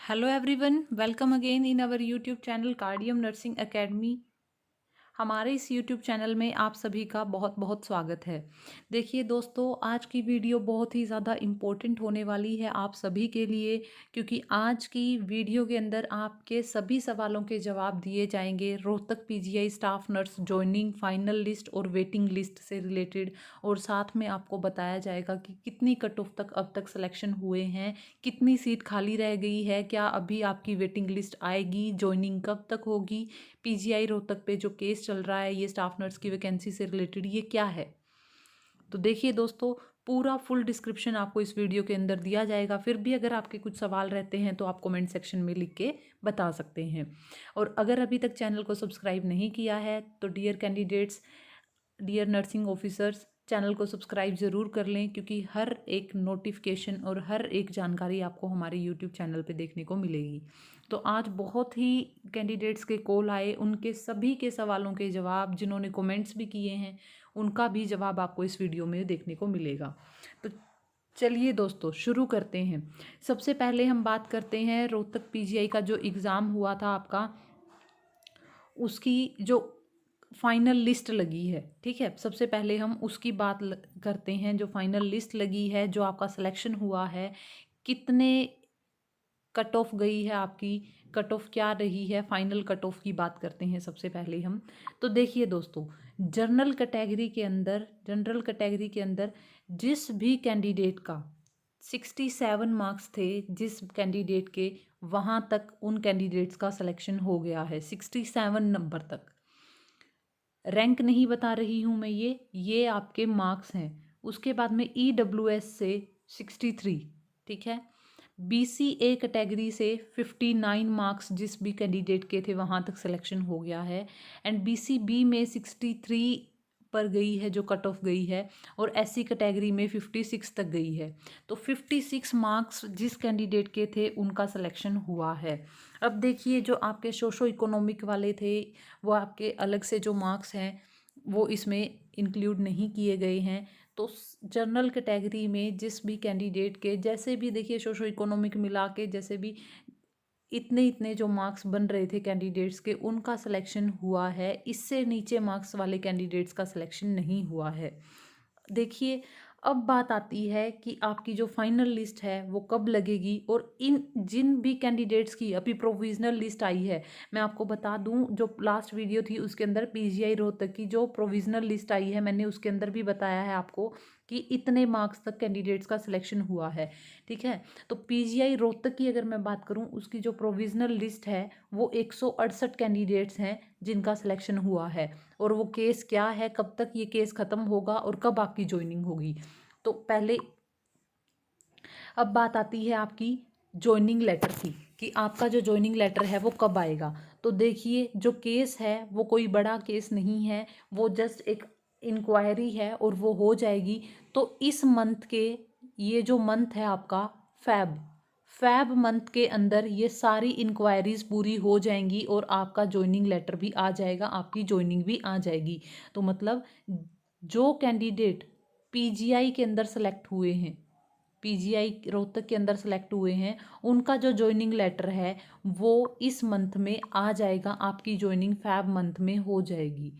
Hello everyone, welcome again in our YouTube channel Cardium Nursing Academy। हमारे इस YouTube channel में आप सभी का बहुत बहुत स्वागत है। देखिए दोस्तों, आज की वीडियो बहुत ही ज़्यादा इम्पोर्टेंट होने वाली है आप सभी के लिए, क्योंकि आज की वीडियो के अंदर आपके सभी सवालों के जवाब दिए जाएंगे Rohtak PGI staff nurse joining final list और वेटिंग लिस्ट से रिलेटेड। और साथ में आपको बताया जाएगा कि कितनी कट ऑफ तक अब तक सिलेक्शन हुए हैं, कितनी सीट खाली रह गई है, क्या अभी आपकी वेटिंग लिस्ट आएगी, जॉइनिंग कब तक होगी, पीजीआई रोहतक पे जो केस चल रहा है ये स्टाफ नर्स की वैकेंसी से रिलेटेड ये क्या है। तो देखिए दोस्तों, पूरा फुल डिस्क्रिप्शन आपको इस वीडियो के अंदर दिया जाएगा। फिर भी अगर आपके कुछ सवाल रहते हैं तो आप कमेंट सेक्शन में लिख के बता सकते हैं। और अगर अभी तक चैनल को सब्सक्राइब नहीं किया है तो dear candidates, dear nursing officers, channel को सब्सक्राइब ज़रूर कर लें, क्योंकि हर एक नोटिफिकेशन और हर एक जानकारी आपको हमारे यूट्यूब चैनल पे देखने को मिलेगी। तो आज बहुत ही कैंडिडेट्स के कॉल आए, उनके सभी के सवालों के जवाब, जिन्होंने कमेंट्स भी किए हैं उनका भी जवाब आपको इस वीडियो में देखने को मिलेगा। तो चलिए दोस्तों शुरू करते हैं। सबसे पहले हम बात करते हैं रोहतक पीजीआई का जो एग्ज़ाम हुआ था आपका, उसकी जो फाइनल लिस्ट लगी है। ठीक है, सबसे पहले हम उसकी बात करते हैं। जो फाइनल लिस्ट लगी है, जो आपका सिलेक्शन हुआ है, कितने कट ऑफ गई है आपकी, कट ऑफ क्या रही है, फाइनल कट ऑफ की बात करते हैं सबसे पहले हम। तो देखिए दोस्तों, जनरल कैटेगरी के अंदर जिस भी कैंडिडेट का 67 मार्क्स थे, जिस कैंडिडेट के, वहाँ तक उन कैंडिडेट्स का सिलेक्शन हो गया है 67 नंबर तक। रैंक नहीं बता रही हूँ मैं, ये आपके मार्क्स हैं। उसके बाद में EWS से 63, ठीक है। BCA कैटेगरी से 59 मार्क्स जिस भी कैंडिडेट के थे वहाँ तक सिलेक्शन हो गया है। एंड BCB में 63 पर गई है जो कट ऑफ गई है, और SC कैटेगरी में 56 तक गई है। तो 56 मार्क्स जिस कैंडिडेट के थे उनका सिलेक्शन हुआ है। अब देखिए, जो आपके सोशो इकोनॉमिक वाले थे वो आपके अलग से जो मार्क्स हैं वो इसमें इंक्लूड नहीं किए गए हैं। तो जनरल कैटेगरी में जिस भी कैंडिडेट के, जैसे भी देखिए सोशो इकोनॉमिक मिला के जैसे भी इतने इतने जो मार्क्स बन रहे थे कैंडिडेट्स के, उनका सिलेक्शन हुआ है। इससे नीचे मार्क्स वाले कैंडिडेट्स का सिलेक्शन नहीं हुआ है। देखिए, अब बात आती है कि आपकी जो फाइनल लिस्ट है वो कब लगेगी, और इन जिन भी कैंडिडेट्स की अभी प्रोविजनल लिस्ट आई है, मैं आपको बता दूं, जो लास्ट वीडियो थी उसके अंदर पीजीआई रोहतक की जो प्रोविजनल लिस्ट आई है, मैंने उसके अंदर भी बताया है आपको कि इतने मार्क्स तक कैंडिडेट्स का सिलेक्शन हुआ है। ठीक है, तो पीजीआई रोहतक की अगर मैं बात करूं, उसकी जो प्रोविजनल लिस्ट है वो 168 कैंडिडेट्स हैं जिनका सिलेक्शन हुआ है। और वो केस क्या है, कब तक ये केस ख़त्म होगा और कब आपकी ज्वाइनिंग होगी। तो पहले अब बात आती है आपकी ज्वाइनिंग लेटर की, कि आपका जो ज्वाइनिंग लेटर है वो कब आएगा। तो देखिए, जो केस है वो कोई बड़ा केस नहीं है, वो जस्ट एक इंक्वायरी है और वो हो जाएगी। तो इस मंथ के, ये जो मंथ है आपका फैब मंथ के अंदर ये सारी इंक्वायरीज पूरी हो जाएंगी और आपका ज्वाइनिंग लेटर भी आ जाएगा, आपकी ज्वाइनिंग भी आ जाएगी। तो मतलब जो कैंडिडेट पीजीआई के अंदर सेलेक्ट हुए हैं, पीजीआई रोहतक के अंदर सेलेक्ट हुए हैं, उनका जो ज्वाइनिंग लेटर है वो इस मंथ में आ जाएगा, आपकी ज्वाइनिंग फैब मंथ में हो जाएगी।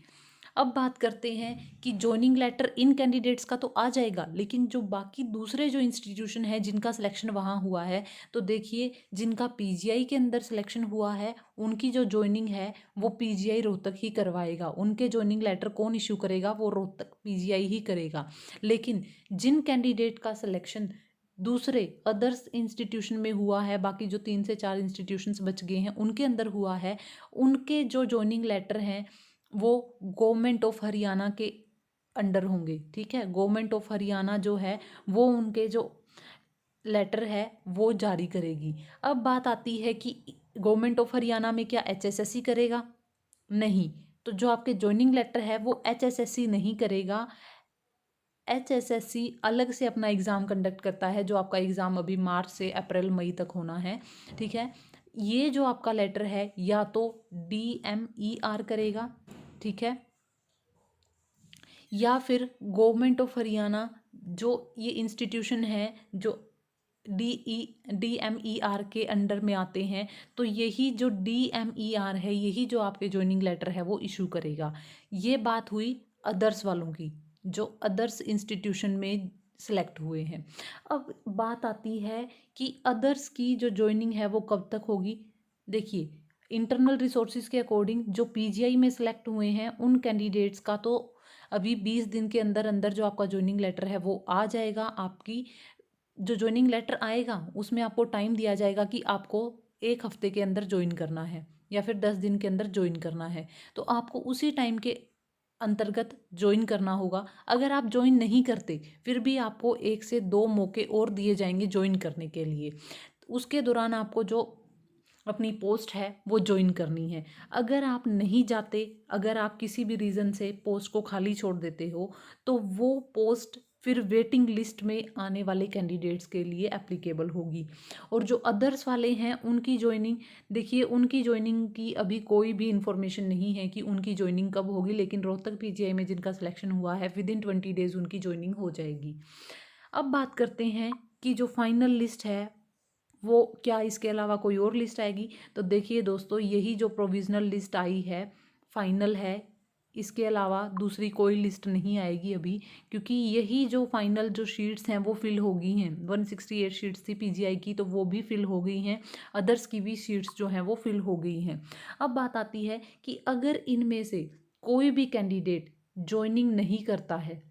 अब बात करते हैं कि ज्वाइनिंग लेटर इन कैंडिडेट्स का तो आ जाएगा, लेकिन जो बाकी दूसरे जो इंस्टीट्यूशन है जिनका सिलेक्शन वहाँ हुआ है, तो देखिए, जिनका पीजीआई के अंदर सिलेक्शन हुआ है उनकी जो ज्वाइनिंग है वो पीजीआई रोहतक ही करवाएगा। उनके ज्वाइनिंग लेटर कौन इशू करेगा, वो रोहतक पीजीआई ही करेगा। लेकिन जिन कैंडिडेट का सिलेक्शन दूसरे अदर्स इंस्टीट्यूशन में हुआ है, बाकी जो 3 से 4 इंस्टीट्यूशंस बच गए हैं उनके अंदर हुआ है, उनके जो ज्वाइनिंग लेटर हैं वो गवर्नमेंट ऑफ हरियाणा के अंडर होंगे। ठीक है, गवर्नमेंट ऑफ हरियाणा जो है वो उनके जो लेटर है वो जारी करेगी। अब बात आती है कि गवर्नमेंट ऑफ हरियाणा में क्या HSSC करेगा? नहीं। तो जो आपके ज्वाइनिंग लेटर है वो HSSC नहीं करेगा। HSSC अलग से अपना एग्ज़ाम कंडक्ट करता है, जो आपका एग्ज़ाम अभी मार्च से अप्रैल मई तक होना है। ठीक है, ये जो आपका लेटर है या तो DMER करेगा, ठीक है, या फिर गवर्नमेंट ऑफ हरियाणा जो ये इंस्टीट्यूशन है जो DMER के अंडर में आते हैं, तो यही जो DMER है, यही जो आपके ज्वाइनिंग लेटर है वो इशू करेगा। ये बात हुई अदर्स वालों की, जो अदर्स इंस्टीट्यूशन में सेलेक्ट हुए हैं। अब बात आती है कि अदर्स की जो ज्वाइनिंग है वो कब तक होगी। देखिए, इंटरनल रिसोर्सेज के अकॉर्डिंग जो PGI में सेलेक्ट हुए हैं उन कैंडिडेट्स का तो अभी 20 दिन के अंदर अंदर जो आपका ज्वाइनिंग लेटर है वो आ जाएगा। आपकी जो ज्वाइनिंग लेटर आएगा उसमें आपको टाइम दिया जाएगा कि आपको 1 हफ्ते के अंदर ज्वाइन करना है या फिर 10 दिन के अंदर ज्वाइन करना है, तो आपको उसी टाइम के अंतर्गत ज्वाइन करना होगा। अगर आप ज्वाइन नहीं करते फिर भी आपको 1 से 2 मौके और दिए जाएंगे ज्वाइन करने के लिए। उसके दौरान आपको जो अपनी पोस्ट है वो ज्वाइन करनी है। अगर आप नहीं जाते, अगर आप किसी भी रीज़न से पोस्ट को खाली छोड़ देते हो, तो वो पोस्ट फिर वेटिंग लिस्ट में आने वाले कैंडिडेट्स के लिए एप्लीकेबल होगी। और जो अदर्स वाले हैं उनकी ज्वाइनिंग, देखिए उनकी ज्वाइनिंग की अभी कोई भी इंफॉर्मेशन नहीं है कि उनकी ज्वाइनिंग कब होगी, लेकिन रोहतक PGI में जिनका सिलेक्शन हुआ है विदिन 20 डेज उनकी ज्वाइनिंग हो जाएगी। अब बात करते हैं कि जो फाइनल लिस्ट है वो क्या इसके अलावा कोई और लिस्ट आएगी। तो देखिए दोस्तों, यही जो प्रोविज़नल लिस्ट आई है फाइनल है, इसके अलावा दूसरी कोई लिस्ट नहीं आएगी अभी, क्योंकि यही जो फाइनल जो शीट्स हैं वो फिल हो गई हैं। 168 शीट्स थी PGI की, तो वो भी फिल हो गई हैं। अदर्स की भी शीट्स जो हैं वो फिल हो गई हैं। अब बात आती है कि अगर इनमें से कोई भी कैंडिडेट ज्वाइनिंग नहीं करता है,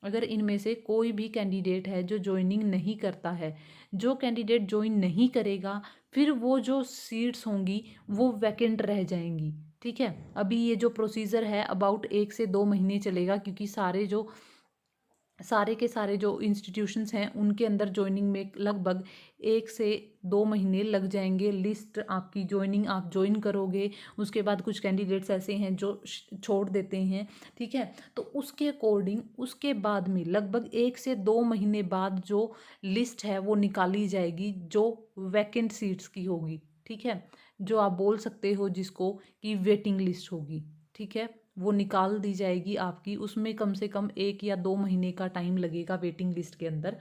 अगर इनमें से कोई भी कैंडिडेट है जो ज्वाइनिंग नहीं करता है, जो कैंडिडेट ज्वाइन नहीं करेगा, फिर वो जो सीट्स होंगी वो वैकेंट रह जाएंगी। ठीक है, अभी ये जो प्रोसीजर है अबाउट 1 से 2 महीने चलेगा, क्योंकि सारे के सारे जो इंस्टीट्यूशंस हैं उनके अंदर ज्वाइनिंग में लगभग 1 से 2 महीने लग जाएंगे। लिस्ट आपकी ज्वाइनिंग आप ज्वाइन करोगे, उसके बाद कुछ कैंडिडेट्स ऐसे हैं जो छोड़ देते हैं। ठीक है, तो उसके अकॉर्डिंग उसके बाद में लगभग 1 से 2 महीने बाद जो लिस्ट है वो निकाली जाएगी, जो वैकेंट सीट्स की होगी। ठीक है, जो आप बोल सकते हो जिसको कि वेटिंग लिस्ट होगी। ठीक है, वो निकाल दी जाएगी आपकी, उसमें कम से कम 1 या 2 महीने का टाइम लगेगा वेटिंग लिस्ट के अंदर।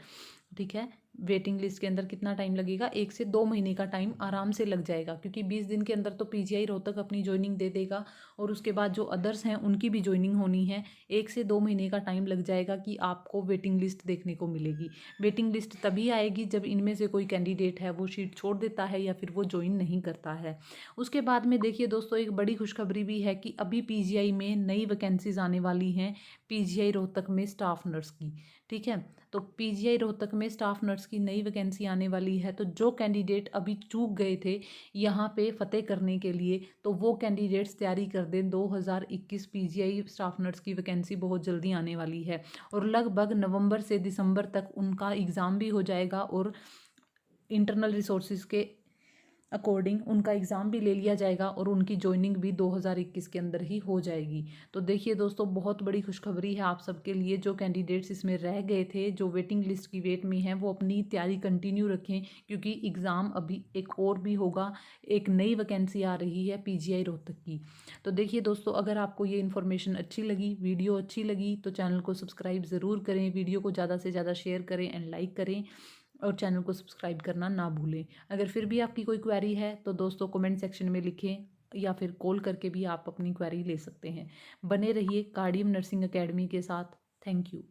ठीक है, वेटिंग लिस्ट के अंदर कितना टाइम लगेगा, 1 से 2 महीने का टाइम आराम से लग जाएगा, क्योंकि 20 दिन के अंदर तो PGI रोहतक अपनी ज्वाइनिंग दे देगा, और उसके बाद जो अदर्स हैं उनकी भी ज्वाइनिंग होनी है। 1 से 2 महीने का टाइम लग जाएगा कि आपको वेटिंग लिस्ट देखने को मिलेगी। वेटिंग लिस्ट तभी आएगी जब इनमें से कोई कैंडिडेट है वो शीट छोड़ देता है या फिर वो ज्वाइन नहीं करता है। उसके बाद में देखिए दोस्तों, एक बड़ी खुशखबरी भी है कि अभी PGI में नई वैकेंसीज आने वाली हैं, PGI रोहतक में स्टाफ नर्स की। ठीक है, तो PGI रोहतक में स्टाफ नर्स की नई वैकेंसी आने वाली है। तो जो कैंडिडेट अभी चूक गए थे यहाँ पे फतेह करने के लिए, तो वो कैंडिडेट्स तैयारी कर दें। 2021 PGI स्टाफ नर्स की वैकेंसी बहुत जल्दी आने वाली है, और लगभग नवंबर से दिसंबर तक उनका एग्ज़ाम भी हो जाएगा, और इंटरनल रिसोर्सेज के अकॉर्डिंग उनका एग्ज़ाम भी ले लिया जाएगा, और उनकी ज्वाइनिंग भी 2021 के अंदर ही हो जाएगी। तो देखिए दोस्तों, बहुत बड़ी खुशखबरी है आप सबके लिए। जो कैंडिडेट्स इसमें रह गए थे, जो वेटिंग लिस्ट की वेट में हैं, वो अपनी तैयारी कंटिन्यू रखें, क्योंकि एग्ज़ाम अभी एक और भी होगा। एक नई वैकेंसी आ रही है PGI रोहतक की। तो देखिए दोस्तों, अगर आपको ये इन्फॉर्मेशन अच्छी लगी, वीडियो अच्छी लगी, तो चैनल को सब्सक्राइब ज़रूर करें, वीडियो को ज़्यादा से ज़्यादा शेयर करें एंड लाइक करें, और चैनल को सब्सक्राइब करना ना भूलें। अगर फिर भी आपकी कोई क्वेरी है तो दोस्तों कमेंट सेक्शन में लिखें, या फिर कॉल करके भी आप अपनी क्वेरी ले सकते हैं। बने रहिए कार्डियम नर्सिंग एकेडमी के साथ। Thank you.